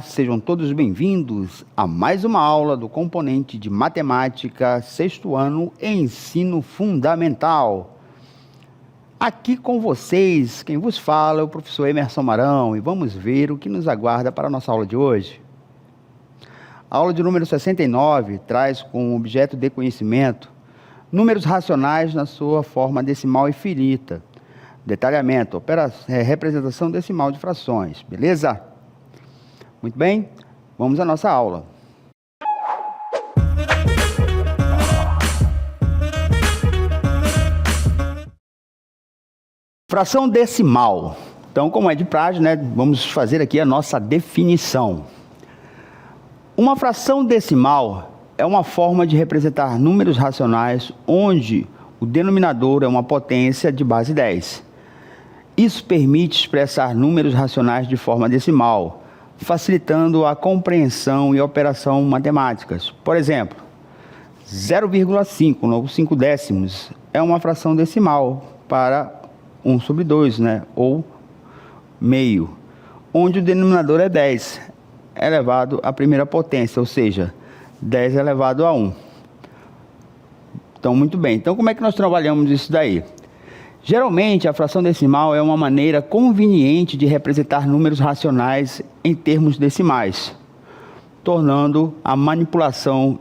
sejam todos bem-vindos a mais uma aula do componente de matemática, sexto ano, ensino fundamental. Aqui com vocês, quem vos fala é o professor Emerson Marão e vamos ver o que nos aguarda para a nossa aula de hoje. A aula de número 69 traz como objeto de conhecimento números racionais na sua forma decimal infinita. Detalhamento, representação decimal de frações, beleza? Muito bem, vamos à nossa aula. Fração decimal. Então, como é de praxe, né, vamos fazer aqui a nossa definição. Uma fração decimal é uma forma de representar números racionais onde o denominador é uma potência de base 10. Isso permite expressar números racionais de forma decimal, facilitando a compreensão e operação matemáticas. Por exemplo, 0,5 ou 5 décimos é uma fração decimal para 1 sobre 2, né? Ou meio, onde o denominador é 10, elevado à primeira potência, ou seja, 10 elevado a 1. Então, muito bem. Então, como é que nós trabalhamos isso daí? Geralmente, a fração decimal é uma maneira conveniente de representar números racionais em termos decimais, tornando a manipulação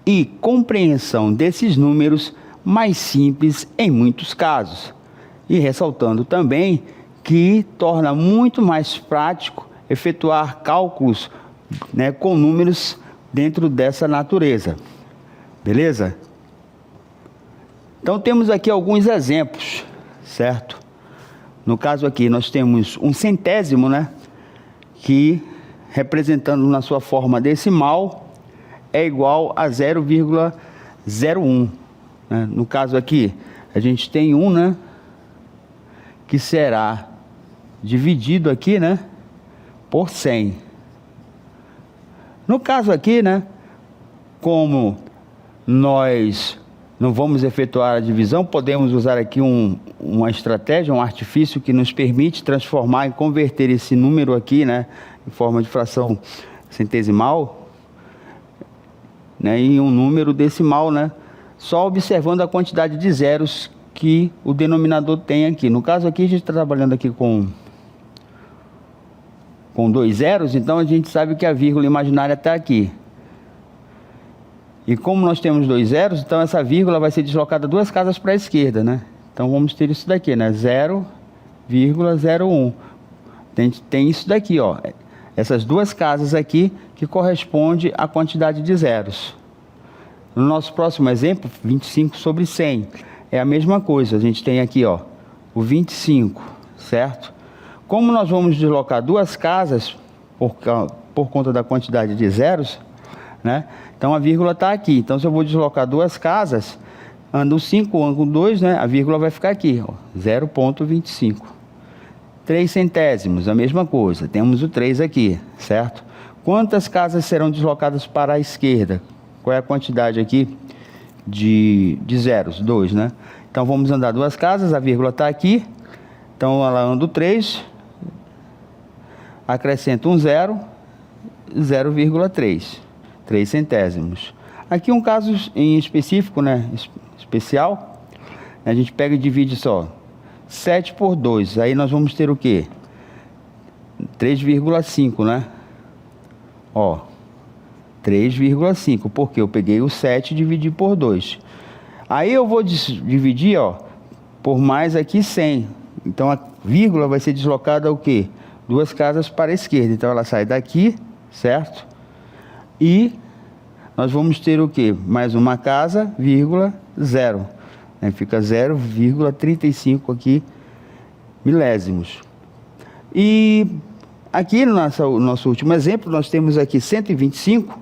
e compreensão desses números mais simples em muitos casos. E ressaltando também que torna muito mais prático efetuar cálculos, né, com números dentro dessa natureza. Beleza? Então, temos aqui alguns exemplos. Certo? No caso aqui, nós temos um centésimo, né? Que, representando na sua forma decimal, é igual a 0,01. Né? No caso aqui, a gente tem 1, né? Que será dividido aqui, né? Por 100. No caso aqui, né? Como nós não vamos efetuar a divisão, podemos usar aqui uma estratégia, um artifício que nos permite transformar e converter esse número aqui, né, em forma de fração centesimal, né, em um número decimal, né, só observando a quantidade de zeros que o denominador tem aqui. No caso aqui, a gente está trabalhando aqui com 2 zeros, então a gente sabe que a vírgula imaginária está aqui. E como nós temos 2 zeros, então essa vírgula vai ser deslocada 2 casas para a esquerda, né? Então vamos ter isso daqui, né? 0,01. Tem isso daqui, ó. Essas 2 casas aqui que corresponde à quantidade de zeros. No nosso próximo exemplo, 25 sobre 100. É a mesma coisa. A gente tem aqui, ó, o 25, certo? Como nós vamos deslocar 2 casas por conta da quantidade de zeros, né? Então a vírgula está aqui. Então se eu vou deslocar 2 casas, ando 5, ando 2, né? A vírgula vai ficar aqui, 0,25. 3 centésimos, a mesma coisa. Temos o 3 aqui, certo? Quantas casas serão deslocadas para a esquerda? Qual é a quantidade aqui de zeros? 2, né? Então vamos andar 2 casas, a vírgula está aqui. Então ela anda 3, acrescenta um 0, 0,3. 3 centésimos. Aqui um caso em específico, né? Especial. A gente pega e divide só 7 por 2. Aí nós vamos ter o quê? 3,5, né? Ó, 3,5. Porque eu peguei o 7 e dividi por 2. Aí eu vou dividir, ó, por mais aqui 100. Então a vírgula vai ser deslocada o quê? 2 casas para a esquerda. Então ela sai daqui, certo? E nós vamos ter o quê? Mais uma casa, vírgula, 0. Fica 0,35 aqui, milésimos. E aqui no nosso último exemplo, nós temos aqui 125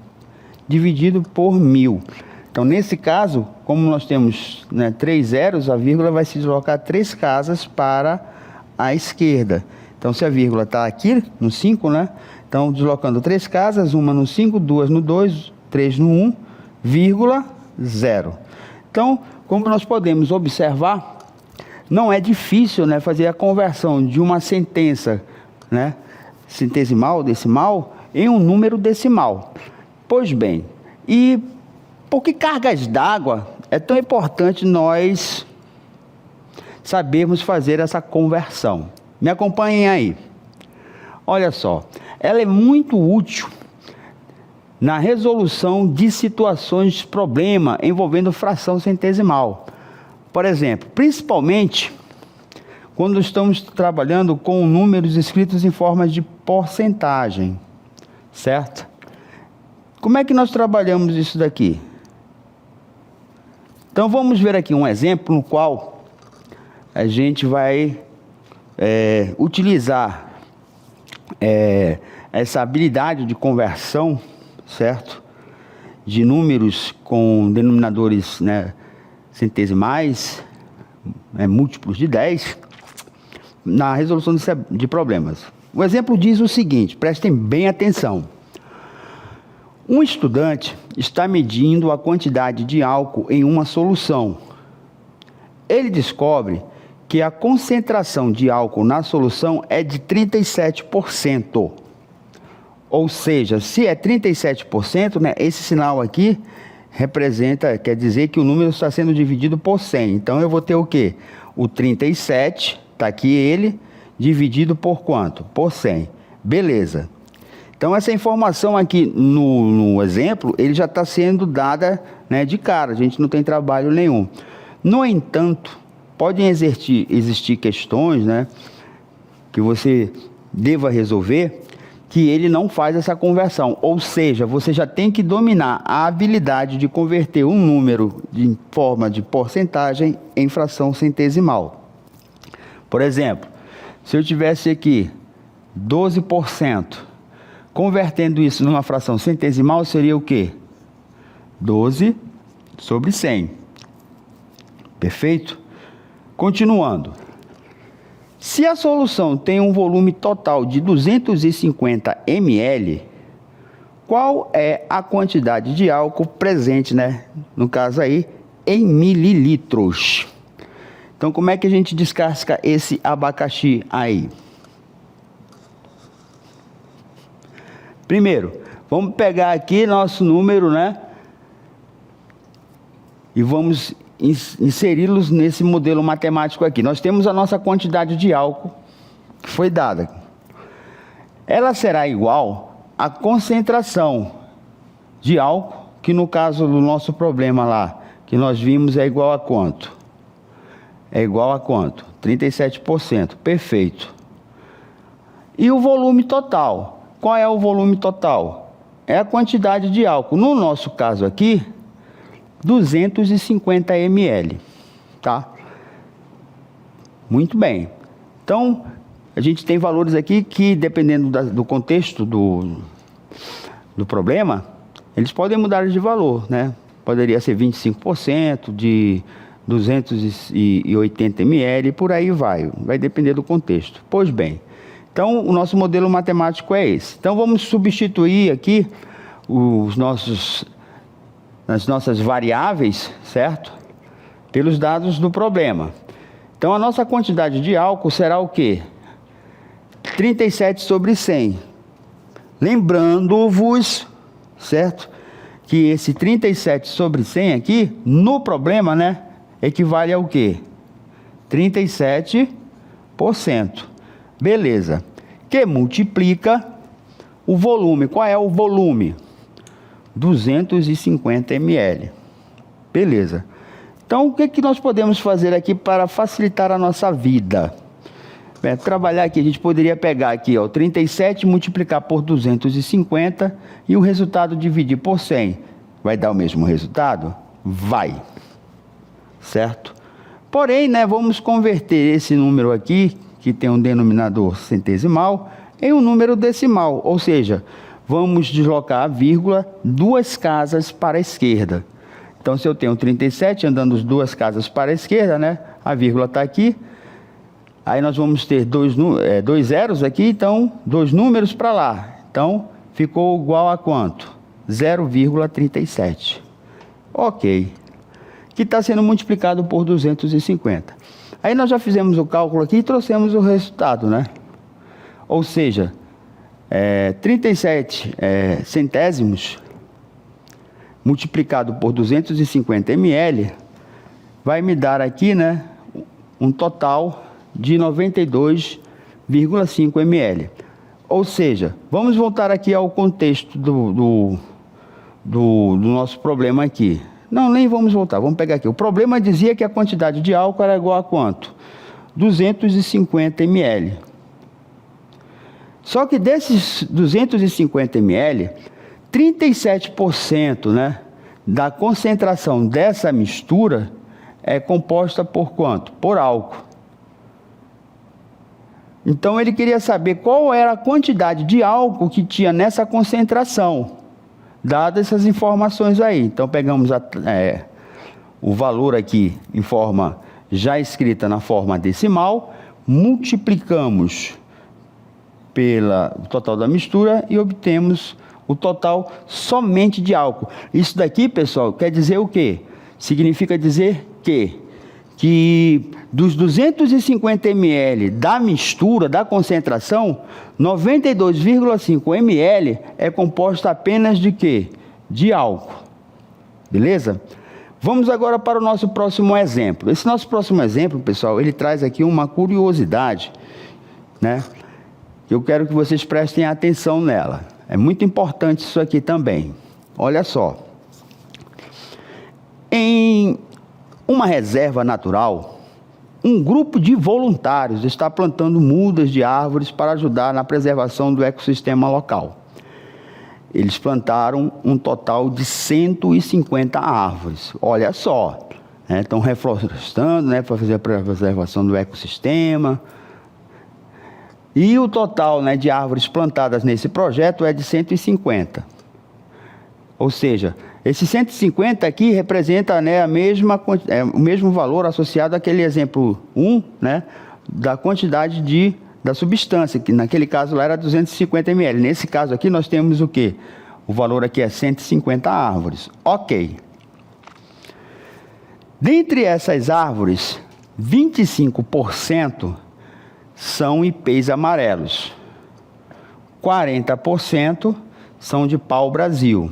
dividido por 1000. Então, nesse caso, como nós temos, né, 3 zeros, a vírgula vai se deslocar 3 casas para a esquerda. Então, se a vírgula está aqui no 5, né? Então, deslocando 3 casas, uma no 5, 2 no 2, 3 no 1, vírgula, 0. Então, como nós podemos observar, não é difícil, né, fazer a conversão de uma sentença, né, centesimal, decimal, em um número decimal. Pois bem, e por que cargas d'água é tão importante nós sabermos fazer essa conversão? Me acompanhem aí. Olha só, ela é muito útil na resolução de situações de problema envolvendo fração centesimal. Por exemplo, principalmente quando estamos trabalhando com números escritos em forma de porcentagem, certo? Como é que nós trabalhamos isso daqui? Então vamos ver aqui um exemplo no qual a gente vai utilizar essa habilidade de conversão, certo? De números com denominadores, né, centesimais, múltiplos de 10, na resolução de problemas. O exemplo diz o seguinte, prestem bem atenção. Um estudante está medindo a quantidade de álcool em uma solução. Ele descobre que a concentração de álcool na solução é de 37%. Ou seja, se é 37%, né, esse sinal aqui quer dizer que o número está sendo dividido por 100. Então eu vou ter o quê? O 37, está aqui ele, dividido por quanto? Por 100. Beleza. Então essa informação aqui no exemplo, ele já está sendo dada, né, de cara, a gente não tem trabalho nenhum. No entanto, podem existir questões, né, que você deva resolver, que ele não faz essa conversão. Ou seja, você já tem que dominar a habilidade de converter um número em forma de porcentagem em fração centesimal. Por exemplo, se eu tivesse aqui 12%, convertendo isso numa fração centesimal, seria o quê? 12 sobre 100. Perfeito? Continuando. Se a solução tem um volume total de 250 ml, qual é a quantidade de álcool presente, né? No caso aí, em mililitros. Então, como é que a gente descasca esse abacaxi aí? Primeiro, vamos pegar aqui nosso número, né? E vamos inseri-los nesse modelo matemático aqui. Nós temos a nossa quantidade de álcool que foi dada. Ela será igual à concentração de álcool, que no caso do nosso problema lá, que nós vimos, é igual a quanto? É igual a quanto? 37%. Perfeito. E o volume total? Qual é o volume total? É a quantidade de álcool. No nosso caso aqui, 250 ml, tá? Muito bem. Então, a gente tem valores aqui que, dependendo do contexto do problema, eles podem mudar de valor, né? Poderia ser 25%, de 280 ml, por aí vai depender do contexto. Pois bem, então o nosso modelo matemático é esse. Então vamos substituir aqui as nossas variáveis, certo? Pelos dados do problema. Então a nossa quantidade de álcool será o quê? 37 sobre 100. Lembrando-vos, certo? Que esse 37 sobre 100 aqui, no problema, né? Equivale ao quê? 37%. Beleza. Que multiplica o volume. Qual é o volume? 250 ml. Beleza. Então, o que nós podemos fazer aqui para facilitar a nossa vida? Trabalhar aqui, a gente poderia pegar aqui, ó, 37, multiplicar por 250 e o resultado dividir por 100. Vai dar o mesmo resultado? Vai. Certo? Porém, né, vamos converter esse número aqui, que tem um denominador centesimal, em um número decimal. Ou seja, vamos deslocar a vírgula 2 casas para a esquerda. Então, se eu tenho 37, andando 2 casas para a esquerda, né, a vírgula está aqui. Aí nós vamos ter dois zeros aqui, então 2 números para lá. Então, ficou igual a quanto? 0,37. Ok. Que está sendo multiplicado por 250. Aí nós já fizemos o cálculo aqui e trouxemos o resultado, né? Ou seja, 37 centésimos multiplicado por 250 ml vai me dar aqui, né, um total de 92,5 ml. Ou seja, vamos voltar aqui ao contexto do nosso problema aqui. Não, nem vamos voltar, vamos pegar aqui. O problema dizia que a quantidade de álcool era igual a quanto? 250 ml. Só que desses 250 ml, 37%, né, da concentração dessa mistura é composta por quanto? Por álcool. Então ele queria saber qual era a quantidade de álcool que tinha nessa concentração, dadas essas informações aí. Então pegamos o valor aqui em forma já escrita na forma decimal, multiplicamos pelo total da mistura e obtemos o total somente de álcool. Isso daqui, pessoal, quer dizer o quê? Significa dizer que dos 250 ml da mistura, da concentração, 92,5 ml é composto apenas de quê? De álcool. Beleza? Vamos agora para o nosso próximo exemplo. Esse nosso próximo exemplo, pessoal, ele traz aqui uma curiosidade, né? Eu quero que vocês prestem atenção nela. É muito importante isso aqui também. Olha só. Em uma reserva natural, um grupo de voluntários está plantando mudas de árvores para ajudar na preservação do ecossistema local. Eles plantaram um total de 150 árvores. Olha só, né? Estão reflorestando, né, para fazer a preservação do ecossistema. E o total, né, de árvores plantadas nesse projeto é de 150. Ou seja, esse 150 aqui representa, né, o mesmo valor associado àquele exemplo 1, né, da quantidade da substância, que naquele caso lá era 250 ml. Nesse caso aqui nós temos o quê? O valor aqui é 150 árvores. Ok. Dentre essas árvores, 25% são ipês amarelos, 40% são de pau-brasil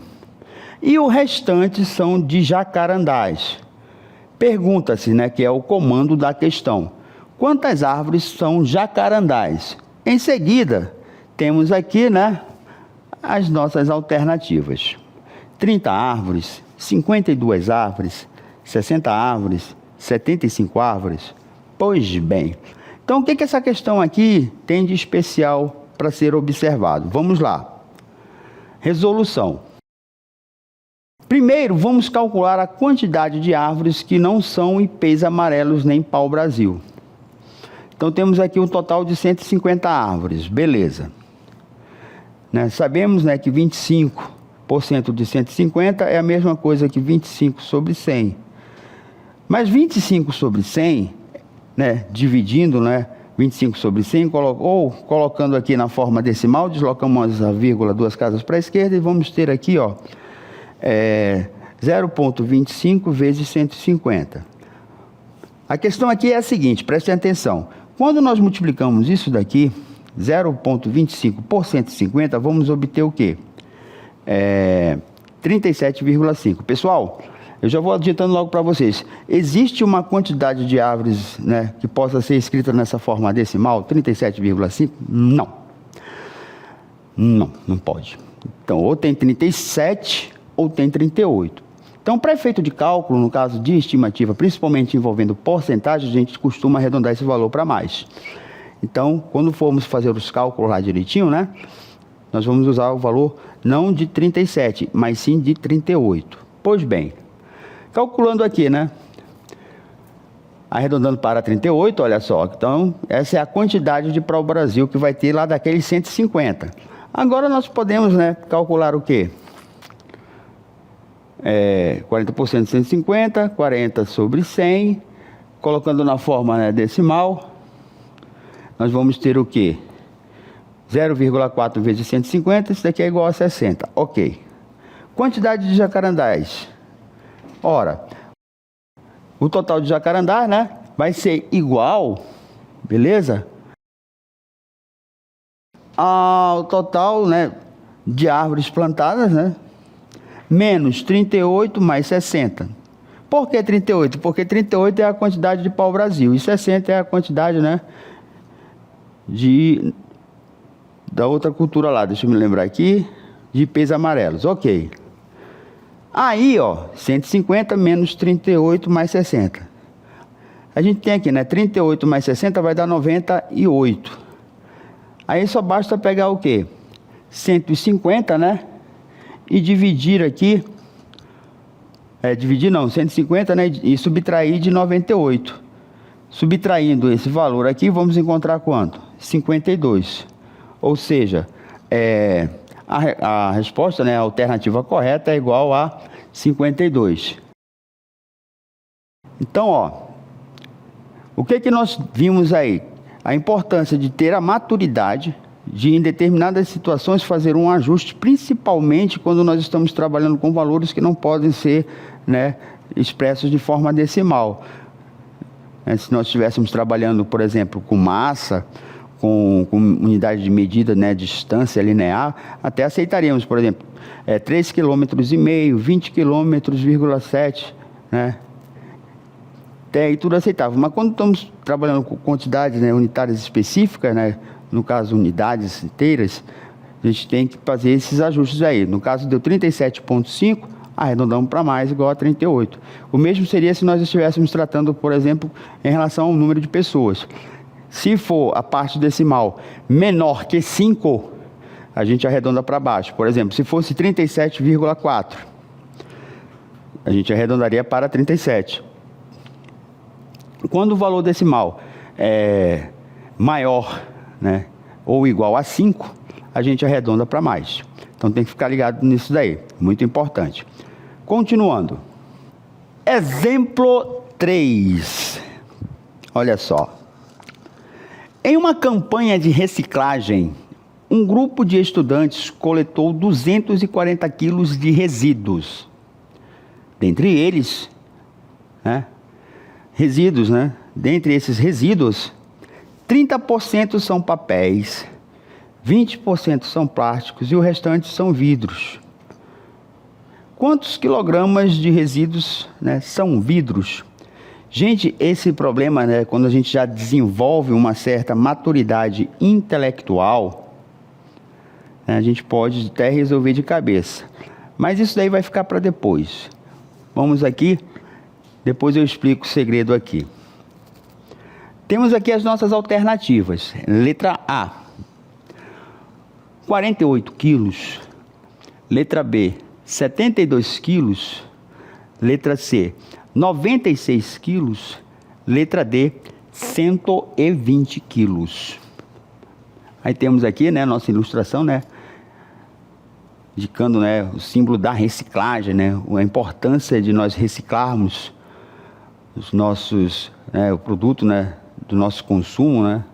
e o restante são de jacarandás. Pergunta-se, né, que é o comando da questão: quantas árvores são jacarandás? Em seguida, temos aqui, né, as nossas alternativas: 30 árvores, 52 árvores, 60 árvores, 75 árvores. Pois bem, então o que essa questão aqui tem de especial para ser observado? Vamos lá. Resolução. Primeiro, vamos calcular a quantidade de árvores que não são ipês amarelos nem pau-brasil. Então temos aqui um total de 150 árvores, beleza. Né? Sabemos, né, que 25% de 150 é a mesma coisa que 25 sobre 100. Mas 25 sobre 100, né, dividindo, né, 25 sobre 100, ou colocando aqui na forma decimal, deslocamos a vírgula 2 casas para a esquerda e vamos ter aqui, ó, 0,25 vezes 150. A questão aqui é a seguinte, prestem atenção. Quando nós multiplicamos isso daqui, 0,25 por 150, vamos obter o quê? 37,5. Pessoal, eu já vou adiantando logo para vocês. Existe uma quantidade de árvores, né, que possa ser escrita nessa forma decimal, 37,5? Não. Não pode. Então, ou tem 37 ou tem 38. Então, para efeito de cálculo, no caso de estimativa, principalmente envolvendo porcentagem, a gente costuma arredondar esse valor para mais. Então, quando formos fazer os cálculos lá direitinho, né, nós vamos usar o valor não de 37, mas sim de 38. Pois bem, calculando aqui, né, arredondando para 38, olha só, então essa é a quantidade de pau-brasil que vai ter lá daqueles 150. Agora nós podemos, né, calcular o quê? 40% de 150, 40 sobre 100, colocando na forma, né, decimal, nós vamos ter o quê? 0,4 vezes 150, isso daqui é igual a 60, ok. Quantidade de jacarandás. Ora, o total de jacarandás, né, vai ser igual, beleza? ao total, né, de árvores plantadas, né, menos 38 mais 60. Por que 38? Porque 38 é a quantidade de pau-brasil e 60 é a quantidade, né, da outra cultura lá, deixa eu me lembrar aqui, de ipês amarelos, ok. Aí, ó, 150 menos 38 mais 60. A gente tem aqui, né, 38 mais 60 vai dar 98. Aí só basta pegar o quê? 150, né, e dividir aqui, dividir não, 150, né, e subtrair de 98. Subtraindo esse valor aqui, vamos encontrar quanto? 52. Ou seja, a resposta, né, a alternativa correta é igual a 52. Então, ó, o que nós vimos aí? A importância de ter a maturidade de, em determinadas situações, fazer um ajuste, principalmente quando nós estamos trabalhando com valores que não podem ser, né, expressos de forma decimal. Se nós estivéssemos trabalhando, por exemplo, com massa, com unidade de medida, né, distância linear, até aceitaríamos, por exemplo, 3,5 km, 20 km,7, né? Até aí tudo aceitável. Mas quando estamos trabalhando com quantidades, né, unitárias específicas, né, no caso unidades inteiras, a gente tem que fazer esses ajustes aí. No caso deu 37,5, arredondamos para mais, igual a 38. O mesmo seria se nós estivéssemos tratando, por exemplo, em relação ao número de pessoas. Se for a parte decimal menor que 5, a gente arredonda para baixo. Por exemplo, se fosse 37,4, a gente arredondaria para 37. Quando o valor decimal é maior, né, ou igual a 5, a gente arredonda para mais. Então tem que ficar ligado nisso daí, muito importante. Continuando. Exemplo 3. Olha só. Em uma campanha de reciclagem, um grupo de estudantes coletou 240 quilos de resíduos. Dentre eles, dentre esses resíduos, 30% são papéis, 20% são plásticos e o restante são vidros. Quantos quilogramas de resíduos, né, são vidros? Gente, esse problema, né, quando a gente já desenvolve uma certa maturidade intelectual, né, a gente pode até resolver de cabeça. Mas isso daí vai ficar para depois. Vamos aqui, depois eu explico o segredo aqui. Temos aqui as nossas alternativas. Letra A, 48 quilos. Letra B, 72 quilos. Letra C, 96 quilos. Letra D, 120 quilos. Aí temos aqui, né, nossa ilustração, né, indicando, né, o símbolo da reciclagem, né, a importância de nós reciclarmos os nossos, o produto, né, do nosso consumo, né,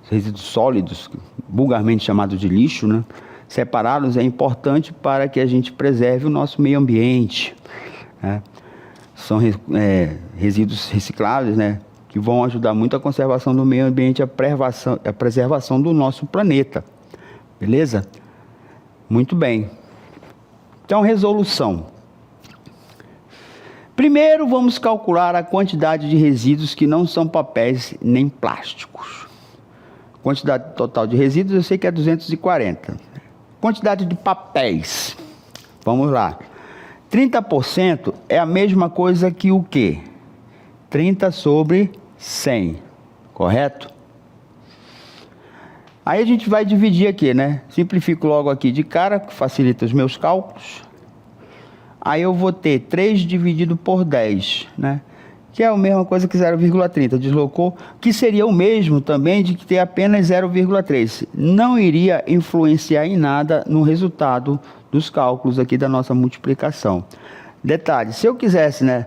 os resíduos sólidos, vulgarmente chamados de lixo, né, separá-los é importante para que a gente preserve o nosso meio ambiente, né. São resíduos recicláveis, né, que vão ajudar muito a conservação do meio ambiente, a preservação do nosso planeta. Beleza? Muito bem. Então, resolução. Primeiro, vamos calcular a quantidade de resíduos que não são papéis nem plásticos. Quantidade total de resíduos, eu sei que é 240. Quantidade de papéis. Vamos lá. 30% é a mesma coisa que o quê? 30 sobre 100, correto? Aí a gente vai dividir aqui, né? Simplifico logo aqui de cara, que facilita os meus cálculos. Aí eu vou ter 3 dividido por 10, né? Que é a mesma coisa que 0,30, deslocou, que seria o mesmo também de que ter apenas 0,3. Não iria influenciar em nada no resultado dos cálculos aqui da nossa multiplicação. Detalhe, se eu quisesse, né?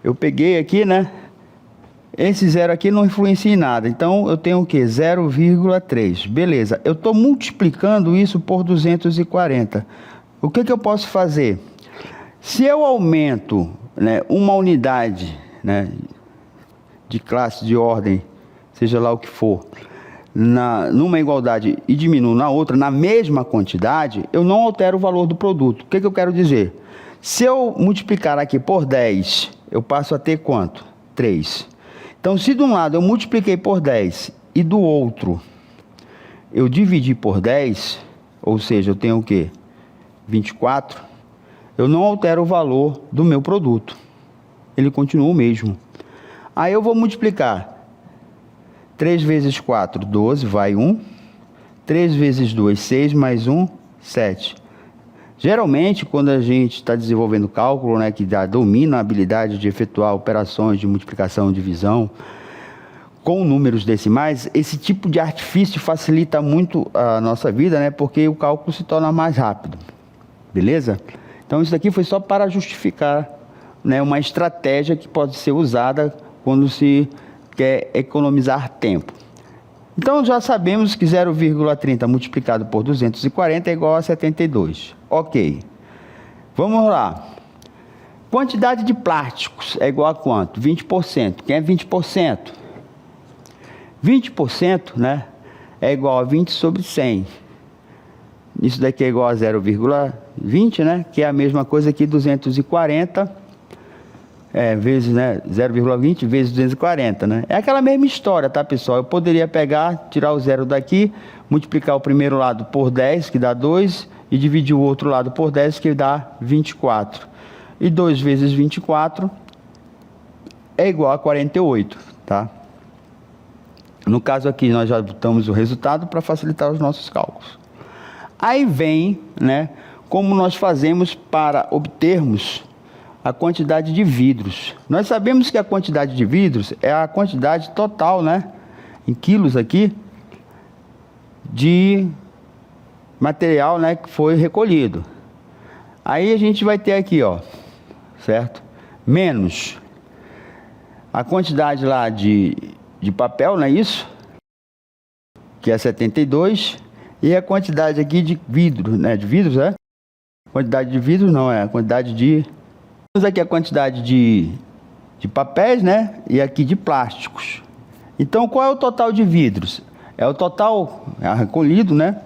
Eu peguei aqui, né? Esse zero aqui não influencia em nada. Então, eu tenho o quê? 0,3. Beleza. Eu estou multiplicando isso por 240. O que eu posso fazer? Se eu aumento, né, uma unidade, né, de classe, de ordem, seja lá o que for, numa igualdade e diminuo na outra, na mesma quantidade, eu não altero o valor do produto. O que eu quero dizer? Se eu multiplicar aqui por 10, eu passo a ter quanto? 3. Então, se de um lado eu multipliquei por 10 e do outro eu dividi por 10, ou seja, eu tenho o quê? 24, eu não altero o valor do meu produto. Ele continua o mesmo. Aí eu vou multiplicar 3 vezes 4, 12, vai 1. 3 vezes 2, 6, mais 1, 7. Geralmente, quando a gente está desenvolvendo cálculo, né, que domina a habilidade de efetuar operações de multiplicação e divisão com números decimais, esse tipo de artifício facilita muito a nossa vida, né, porque o cálculo se torna mais rápido. Beleza? Então, isso daqui foi só para justificar, né, uma estratégia que pode ser usada quando se quer economizar tempo. Então, já sabemos que 0,30 multiplicado por 240 é igual a 72. Ok. Vamos lá. Quantidade de plásticos é igual a quanto? 20%. Quem é 20%? 20%, né, é igual a 20 sobre 100. Isso daqui é igual a 0,20, né, que é a mesma coisa que 240 vezes, né, 0,20 vezes 240, né? É aquela mesma história, tá, pessoal? Eu poderia pegar, tirar o zero daqui, multiplicar o primeiro lado por 10, que dá 2, e dividir o outro lado por 10, que dá 24. E 2 vezes 24 é igual a 48, tá? No caso aqui, nós já botamos o resultado para facilitar os nossos cálculos. Aí vem, né, como nós fazemos para obtermos a quantidade de vidros. Nós sabemos que a quantidade de vidros é a quantidade total, né, em quilos aqui, de material, né, que foi recolhido. Aí a gente vai ter aqui, ó, certo? Menos a quantidade lá de papel, não é isso? Que é 72. E a quantidade aqui de vidro, né? De vidros, é? Quantidade de vidros não, é a quantidade de... Temos aqui a quantidade de papéis, né? E aqui de plásticos. Então, qual é o total de vidros? É o total recolhido, né?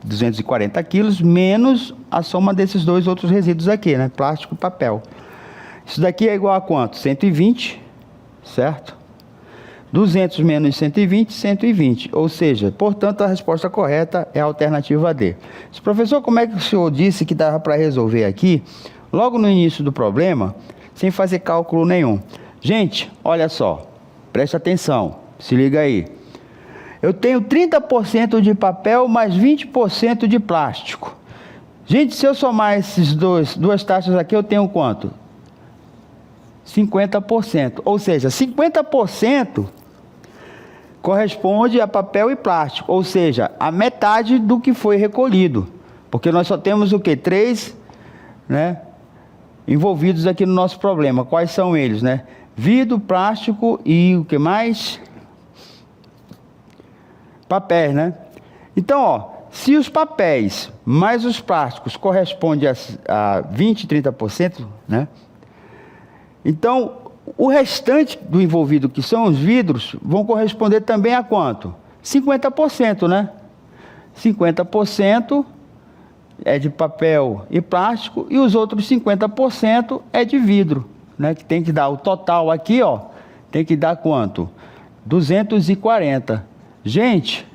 240 quilos, menos a soma desses dois outros resíduos aqui, né? Plástico e papel. Isso daqui é igual a quanto? 120, certo? 200 menos 120, 120. Ou seja, portanto, a resposta correta é a alternativa D. Professor, como é que o senhor disse que dava para resolver aqui, logo no início do problema, sem fazer cálculo nenhum? Gente, olha só, preste atenção, se liga aí. Eu tenho 30% de papel mais 20% de plástico. Gente, se eu somar esses duas taxas aqui, eu tenho quanto? 50%. Ou seja, 50% corresponde a papel e plástico. Ou seja, a metade do que foi recolhido. Porque nós só temos o quê? 3, né, envolvidos aqui no nosso problema. Quais são eles, né? Vidro, plástico e o que mais? Papéis, né? Então, ó, se os papéis mais os plásticos correspondem a 20, 30%, né? Então, o restante do envolvido, que são os vidros, vão corresponder também a quanto? 50%, né? 50% é de papel e plástico e os outros 50% é de vidro, né? Que tem que dar o total aqui, ó, tem que dar quanto? 240. Gente,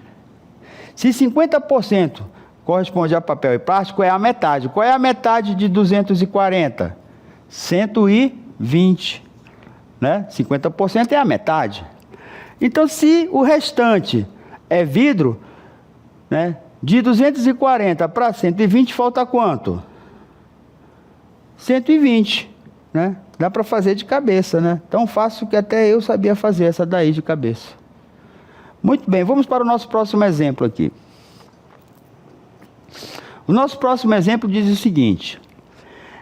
se 50% corresponde a papel e plástico, é a metade. Qual é a metade de 240? 120, né? 50% é a metade. Então, se o restante é vidro, né, de 240 para 120, falta quanto? 120, né? Dá para fazer de cabeça, né? Tão fácil que até eu sabia fazer essa daí de cabeça. Muito bem, vamos para o nosso próximo exemplo aqui. O nosso próximo exemplo diz o seguinte: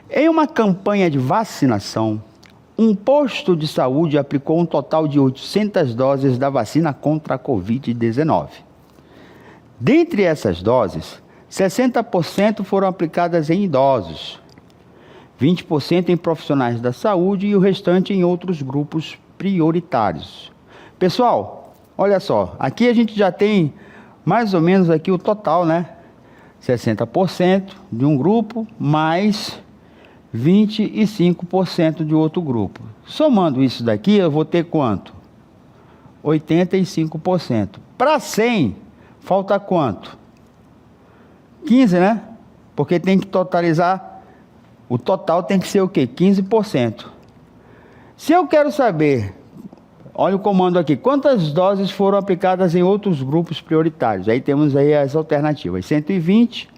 em uma campanha de vacinação, um posto de saúde aplicou um total de 800 doses da vacina contra a Covid-19. Dentre essas doses, 60% foram aplicadas em idosos, 20% em profissionais da saúde e o restante em outros grupos prioritários. Pessoal, Olha só, aqui a gente já tem mais ou menos aqui o total, né? 60% de um grupo mais 25% de outro grupo. Somando isso daqui, eu vou ter quanto? 85%. Para 100, falta quanto? 15, né? Porque tem que totalizar, o total tem que ser o quê? 15%. Se eu quero saber, olha o comando aqui, quantas doses foram aplicadas em outros grupos prioritários? Aí temos aí as alternativas, 120,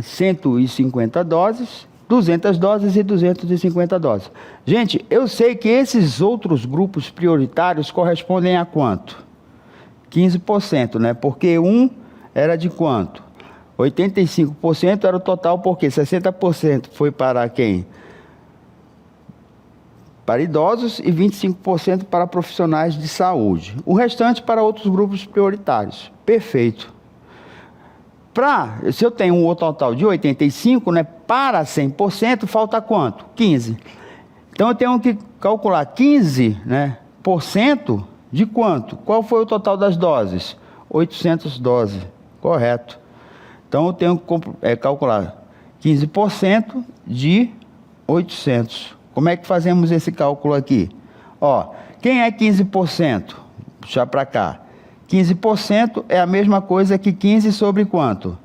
150 doses, 200 doses e 250 doses. Gente, eu sei que esses outros grupos prioritários correspondem a quanto? 15%, né? Porque um era de quanto? 85% era o total, porque 60% foi para quem? Para idosos e 25% para profissionais de saúde. O restante para outros grupos prioritários. Perfeito. Se eu tenho um total de 85, né, para 100%, falta quanto? 15. Então eu tenho que calcular 15, né, por cento de quanto? Qual foi o total das doses? 800 doses. Correto. Então eu tenho que calcular 15% de 800. Como é que fazemos esse cálculo aqui? Ó, quem é 15%? Puxar para cá. 15% é a mesma coisa que 15 sobre quanto?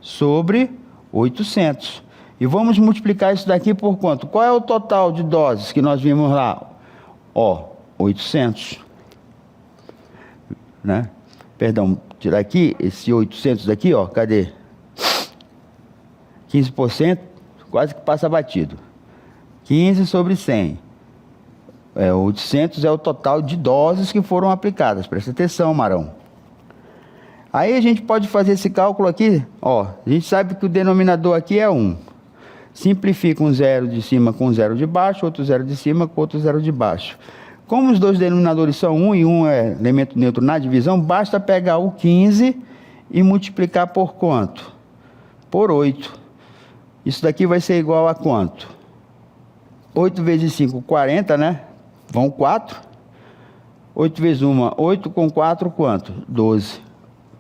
Sobre 800. E vamos multiplicar isso daqui por quanto? Qual é o total de doses que nós vimos lá? Ó, 800. Né? Perdão, tirar aqui esse 800 daqui, ó, cadê? 15%, quase que passa batido. 15 sobre 100. 800 é o total de doses que foram aplicadas. Presta atenção, Marão. Aí a gente pode fazer esse cálculo aqui. Ó, a gente sabe que o denominador aqui é 1. Simplifica um zero de cima com um zero de baixo, outro zero de cima com outro zero de baixo. Como os dois denominadores são 1 e 1 é elemento neutro na divisão, basta pegar o 15 e multiplicar por quanto? Por 8. Isso daqui vai ser igual a quanto? 8 vezes 5, 40, né? Vão 4. 8 vezes 1, 8 com 4, quanto? 12.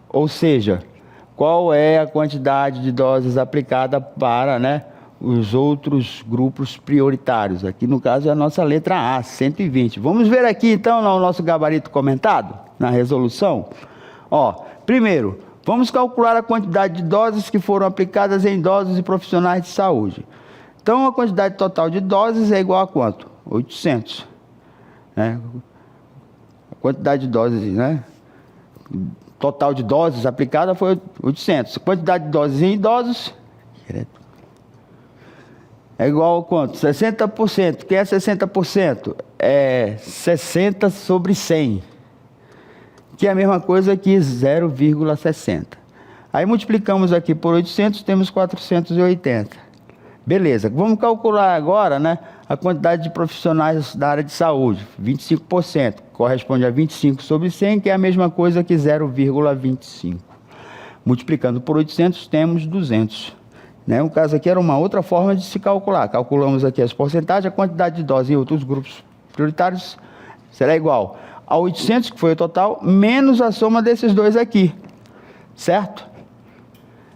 Ou seja, qual é a quantidade de doses aplicada para, né, os outros grupos prioritários? Aqui no caso é a nossa letra A, 120. Vamos ver aqui então no nosso gabarito comentado, na resolução. Ó, primeiro, vamos calcular a quantidade de doses que foram aplicadas em idosos e profissionais de saúde. Então, a quantidade total de doses é igual a quanto? 800. Né? A quantidade de doses, né? Total de doses aplicada foi 800. A quantidade de doses em idosos é igual a quanto? 60%. O que é 60%? É 60 sobre 100. Que é a mesma coisa que 0,60. Aí multiplicamos aqui por 800, temos 480. Beleza, vamos calcular agora, né, a quantidade de profissionais da área de saúde, 25%, corresponde a 25 sobre 100, que é a mesma coisa que 0,25. Multiplicando por 800, temos 200. Né? O caso aqui era uma outra forma de se calcular. Calculamos aqui as porcentagens, a quantidade de doses em outros grupos prioritários será igual a 800, que foi o total, menos a soma desses dois aqui, certo?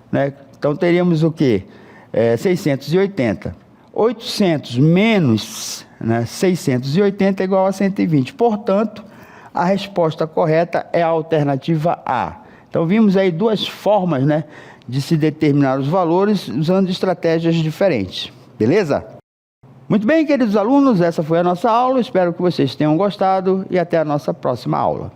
Né? Então teríamos o quê? 680. 800 menos, né, 680 é igual a 120. Portanto, a resposta correta é a alternativa A. Então, vimos aí duas formas, né, de se determinar os valores usando estratégias diferentes. Beleza? Muito bem, queridos alunos, essa foi a nossa aula. Espero que vocês tenham gostado e até a nossa próxima aula.